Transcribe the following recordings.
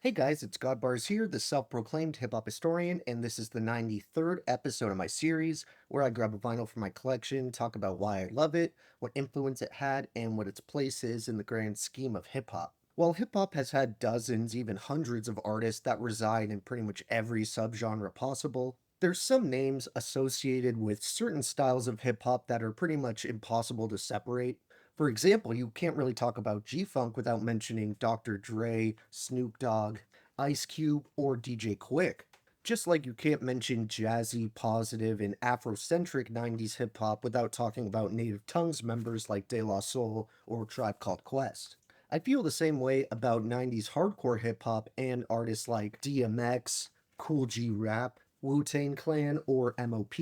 Hey guys, it's Godbars here, the self-proclaimed hip-hop historian, and this is the 93rd episode of my series, where I grab a vinyl from my collection, talk about why I love it, what influence it had, and what its place is in the grand scheme of hip-hop. While hip-hop has had dozens, even hundreds of artists that reside in pretty much every subgenre possible, there's some names associated with certain styles of hip-hop that are pretty much impossible to separate. For example, you can't really talk about G-Funk without mentioning Dr. Dre, Snoop Dogg, Ice Cube, or DJ Quick. Just like you can't mention jazzy, positive, and Afrocentric 90s hip hop without talking about Native Tongues members like De La Soul or Tribe Called Quest. I feel the same way about 90s hardcore hip hop and artists like DMX, Cool G Rap, Wu Tang Clan, or MOP.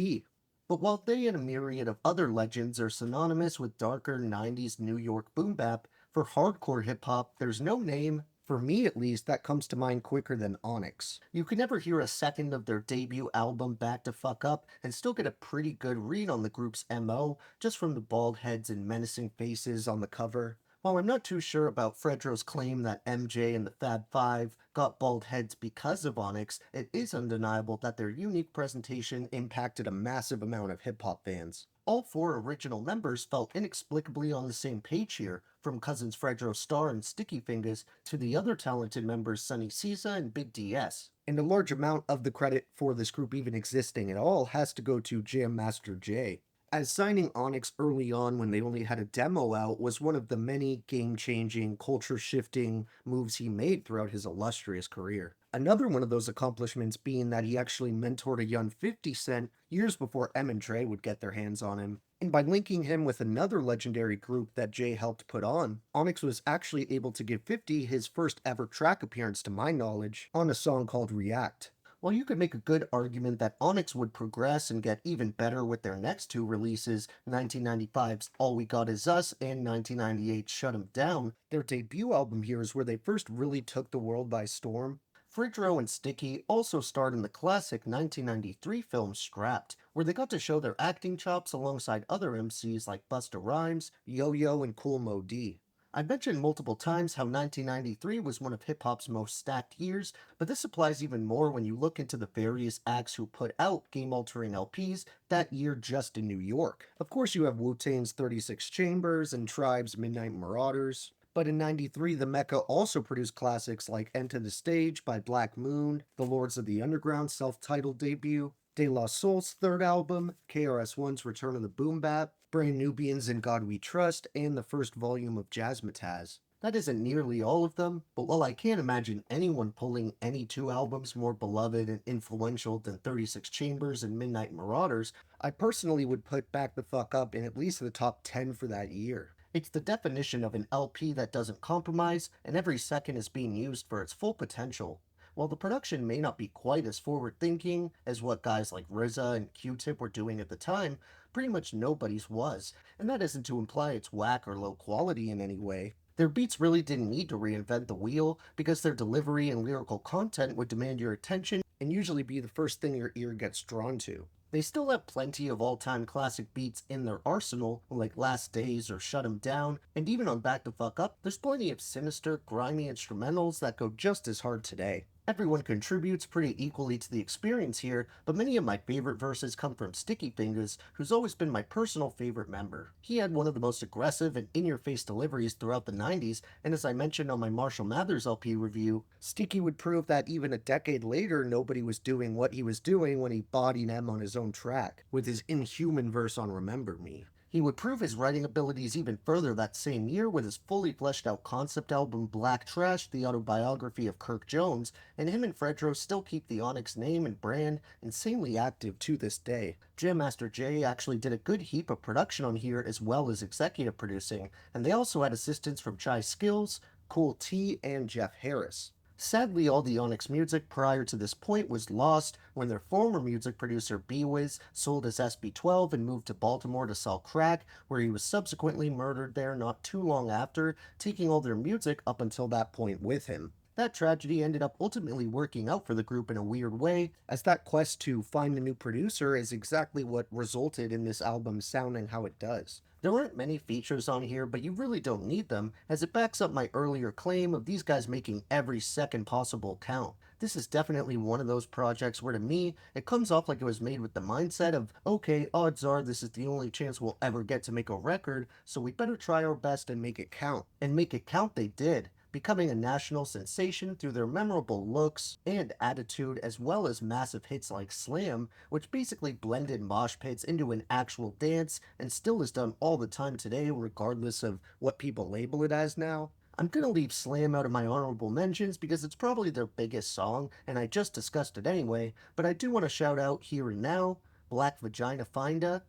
But while they and a myriad of other legends are synonymous with darker 90s New York boom bap, for hardcore hip hop, there's no name, for me at least, that comes to mind quicker than Onyx. You can never hear a second of their debut album Bacdafucup and still get a pretty good read on the group's MO just from the bald heads and menacing faces on the cover. While I'm not too sure about Fredro's claim that MJ and the Fab Five got bald heads because of Onyx, it is undeniable that their unique presentation impacted a massive amount of hip hop fans. All four original members felt inexplicably on the same page here, from cousins Fredro Starr and Sticky Fingers to the other talented members Sonny Cisa and Big DS. And a large amount of the credit for this group even existing at all has to go to Jam Master Jay, as signing Onyx early on when they only had a demo out was one of the many game-changing, culture-shifting moves he made throughout his illustrious career. Another one of those accomplishments being that he actually mentored a young 50 Cent years before Em and Dre would get their hands on him. And by linking him with another legendary group that Jay helped put on, Onyx was actually able to give 50 his first ever track appearance to my knowledge on a song called React. While you could make a good argument that Onyx would progress and get even better with their next two releases, 1995's All We Got Is Us and 1998's Shut 'Em Down, their debut album here is where they first really took the world by storm. Fridro and Sticky also starred in the classic 1993 film Scrapped, where they got to show their acting chops alongside other MCs like Busta Rhymes, Yo-Yo, and Cool Mo D. I've mentioned multiple times how 1993 was one of hip hop's most stacked years, but this applies even more when you look into the various acts who put out game altering LPs that year just in New York. Of course, you have Wu Tang's 36 Chambers and Tribe's Midnight Marauders. But in 93, the Mecca also produced classics like Enter the Stage by Black Moon, The Lords of the Underground self-titled debut, De La Soul's third album, KRS-One's Return of the Boom Bap, Brand Nubians In God We Trust, and the first volume of Jazzmatazz. That isn't nearly all of them, but while I can't imagine anyone pulling any two albums more beloved and influential than 36 Chambers and Midnight Marauders, I personally would put Back the Fuck Up in at least the top 10 for that year. It's the definition of an LP that doesn't compromise, and every second is being used for its full potential. While the production may not be quite as forward-thinking as what guys like RZA and Q-Tip were doing at the time, pretty much nobody's was, and that isn't to imply it's whack or low quality in any way. Their beats really didn't need to reinvent the wheel because their delivery and lyrical content would demand your attention and usually be the first thing your ear gets drawn to. They still have plenty of all-time classic beats in their arsenal, like Last Days or Shut 'Em Down, and even on Back the Fuck Up, there's plenty of sinister, grimy instrumentals that go just as hard today. Everyone contributes pretty equally to the experience here, but many of my favorite verses come from Sticky Fingers, who's always been my personal favorite member. He had one of the most aggressive and in-your-face deliveries throughout the 90s, and as I mentioned on my Marshall Mathers LP review, Sticky would prove that even a decade later nobody was doing what he was doing when he bodied M on his own track, with his inhuman verse on Remember Me. He would prove his writing abilities even further that same year with his fully fleshed out concept album Black Trash, the autobiography of Kirk Jones, and him and Fredro still keep the Onyx name and brand insanely active to this day. Jam Master Jay actually did a good heap of production on here as well as executive producing, and they also had assistance from Chai Skills, Cool T, and Jeff Harris. Sadly, all the Onyx music prior to this point was lost when their former music producer B-Wiz sold his SB12 and moved to Baltimore to sell crack, where he was subsequently murdered there not too long after, taking all their music up until that point with him. That tragedy ended up ultimately working out for the group in a weird way, as that quest to find a new producer is exactly what resulted in this album sounding how it does. There aren't many features on here, but you really don't need them, as it backs up my earlier claim of these guys making every second possible count. This is definitely one of those projects where to me, it comes off like it was made with the mindset of, okay, odds are this is the only chance we'll ever get to make a record, so we better try our best and make it count. And make it count they did, becoming a national sensation through their memorable looks and attitude, as well as massive hits like Slam, which basically blended mosh pits into an actual dance and still is done all the time today, regardless of what people label it as now. I'm gonna leave Slam out of my honorable mentions because it's probably their biggest song, and I just discussed it anyway, but I do want to shout out Here and Now, Black Vagina Finda,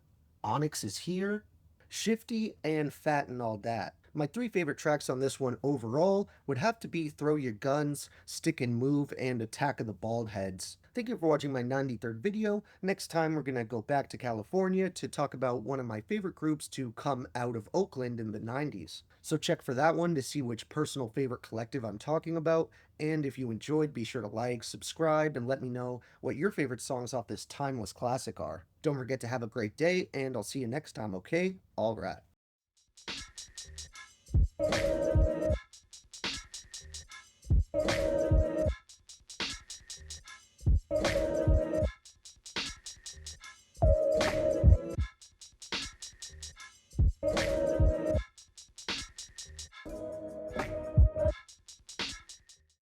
Onyx is Here, Shifty, and Fat and All Dat. My three favorite tracks on this one overall would have to be Throw Your Guns, Stick and Move, and Attack of the Bald Heads. Thank you for watching my 93rd video. Next time we're gonna go back to California to talk about one of my favorite groups to come out of Oakland in the 90s. So check for that one to see which personal favorite collective I'm talking about. And if you enjoyed, be sure to like, subscribe, and let me know what your favorite songs off this timeless classic are. Don't forget to have a great day, and I'll see you next time, okay? All right.